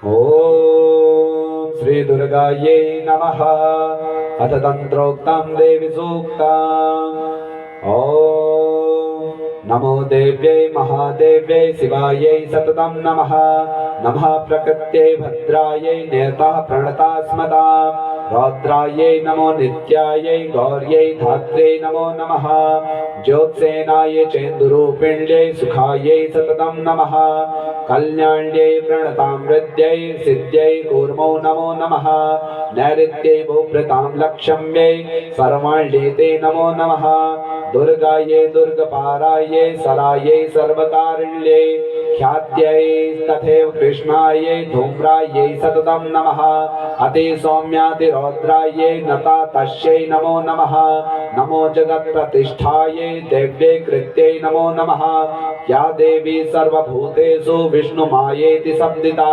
ॐ श्री दुर्गायै नमः। अथ तन्त्रोक्तं देवी सूक्तम्। ॐ नमो देव्यै महादेव्यै शिवायै सततं नमः। नमः प्रकृत्यै भद्रायै नेतः प्रणता स्मता। रौद्रायै नमो नित्यायै गौर्यै धात्र्यै नमो नमः। ज्योत्सेनायै चेन्दुरूपिण्यै सुखायै सततं नमः। कल्याण्यै प्रणतां हृद्यै सिद्ध्यै कूर्मो नमो नमः। नैऋत्यै भूभृतां लक्ष्म्यै सर्वाण्यै ते नमो नमः। दुर्गायै दुर्गपारायै सरायै सर्वकारिण्यै ख्यात्यै तथैव कृष्णायै धूम्रायै सततं नमः। अतिसौम्यातिरौद्रायै नता तस्यै नमो नमः। नमो जगत्प्रतिष्ठायै देव्यै कृत्यै नमो नमः। या देवी सर्वभूतेषु विष्णुमायेति शब्दिता।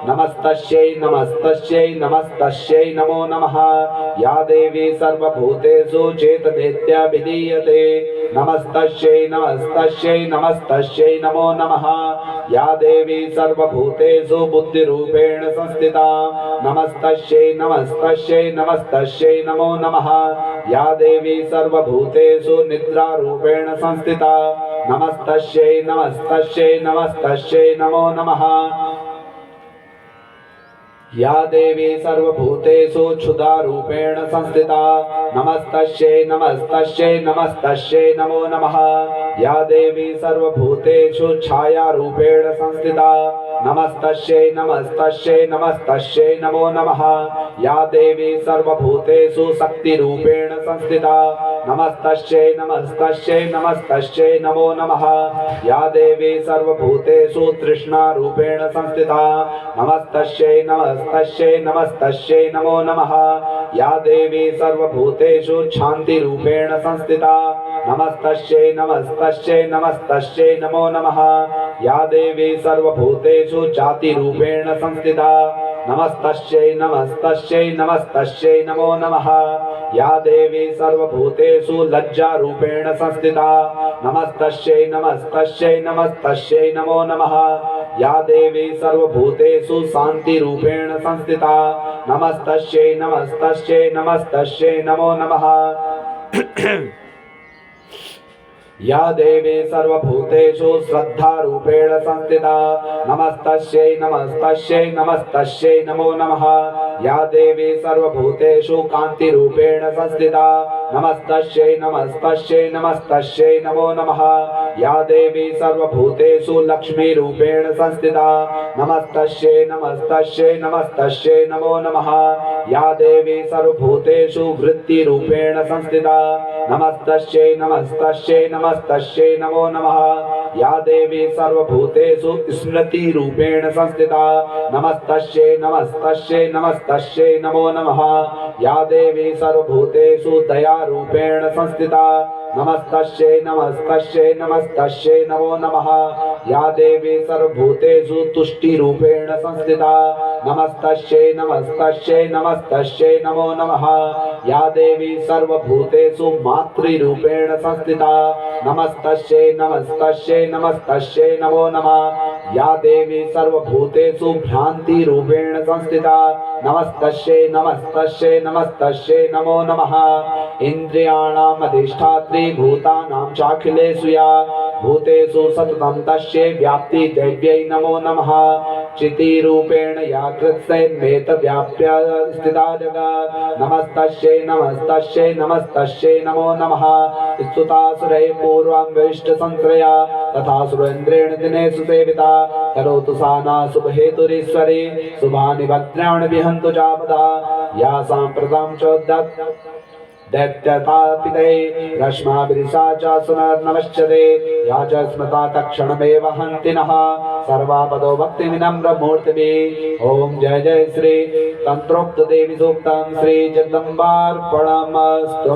नमस्तस्यै नमस्तस्यै नमस्तस्यै नमो नमः। या देवी सर्वभूतेषु चेतनेत्या विधीयते। नमस्तस्यै नमस्तस्यै नमस्तस्यै नमो नमः। या देवी सर्वभूतेषु बुद्धिरूपेण संस्थिता। नमस्तस्यै नमस्तस्यै नमस्तस्यै नमो नमः। या देवी सर्वभूतेषु निद्रारूपेण संस्थिता। नमस्तस्यै नमस्तस्यै नमस्तस्यै नमो नमः। या देवी सर्वभूतेषु क्षुधारूपेण संस्थिता। नमस्तस्यै नमस्तस्यै नमस्तस्यै नमो नमः। या देवी सर्वभूतेषु छायारूपेण संस्थिता। नमस्तस्यै नमस्तस्यै नमस्तस्यै नमो नमः। या देवी सर्वभूतेषु शक्तिरूपेण संस्थिता। नमस्तस्यै नमस्तस्यै नमस्तस्यै नमो नमः। या देवी सर्वभूतेषु तृष्णारूपेण संस्थिता। नमस्तस्यै नमस्तस्यै नमस्तस्यै नमो नमः। या देवी सर्वभूतेषु शान्तिरूपेण संस्थिता। नमस्तस्यै नमस्तस्यै नमस्तस्यै नमो नमः। या देवी सर्वभूतेषु जातिरूपेण संस्थिता। नमस्तस्यै नमस्तस्यै नमस्तस्यै नमो नमः। या देवी सर्वभूतेषु लज्जारूपेण संस्थिता। नमस्तस्यै नमस्तस्यै नमस्तस्यै नमो नमः। या देवी सर्वभूतेषु शान्तिरूपेण संस्थिता। नमस्तस्यै नमस्तस्यै नमस्तस्यै नमो नमः। या देवी सर्वभूतेषु श्रद्धारूपेण संस्थिता। नमस्तस्यै नमस्तस्यै नमस्तस्यै नमो नमः। या देवी सर्वभूतेषु कान्तिरूपेण संस्थिता। नमस्तस्यै नमस्तस्यै नमस्तस्यै नमो नमः। या देवी सर्वभूतेषु लक्ष्मीरूपेण संस्थिता। नमस्तस्यै नमस्तस्यै नमस्तस्यै नमो नमः। या देवी सर्वभूतेषु वृत्तिरूपेण संस्थिता। नमस्तस्यै नमस्तस्यै नमस्तस्यै नमो नमः। या देवी सर्वभूतेषु स्मृतिरूपेण संस्थिता। नमस्तस्यै नमस्तस्यै नमस्तस्यै नमो नमः। या देवी सर्वभूतेषु दयारूपेण संस्थिता। नमस्तस्यै नमस्तस्यै नमस्तस्यै नमो नमः। या देवी सर्वभूतेषु तुष्टिरूपेण संस्थिता। नमस्तस्यै नमस्तस्यै नमस्तस्यै नमो नमः। या देवी सर्वभूतेषु मातृरूपेण संस्थिता। नमस्तस्यै नमस्तस्यै नमस्तस्यै नमो नमः। या देवी सर्वभूतेषु भ्रान्तिरूपेण संस्थिता। नमस्तस्यै नमस्तस्यै नमस्तस्यै नमो नमः। इन्द्रियाणाम् अधिष्ठात्री भूतानां चाखिलेषु या भूतेषु सततं तस्यै व्याप्ति देव्यै नमो नमः। चितिरूपेण या कृत्स्नैर्मेत व्याप्य स्थिता जगत्। नमस्तस्यै नमस्तस्यै नमस्तस्यै नमो नमः। स्तुतासुरैः पूर्वं विष्टसंश्रया तथा सुरेन्द्रेण दिनेषु सेविता। करोतु सा नः शुभहेतुरीश्वरी शुभानि भद्राणि विहन्तु जापदा। या साम्प्रतं चोद्यत् दैत्यतापिते रश्माभिरिषा च सुनर्नमश्चते। या च स्मृता तत्क्षणमेव हन्ति नः सर्वापदो भक्तिविनम्रमूर्तिभिः। ॐ जय जय श्री तन्त्रोक्त देवी सूक्तं श्री जगदम्बार्पणमस्तु।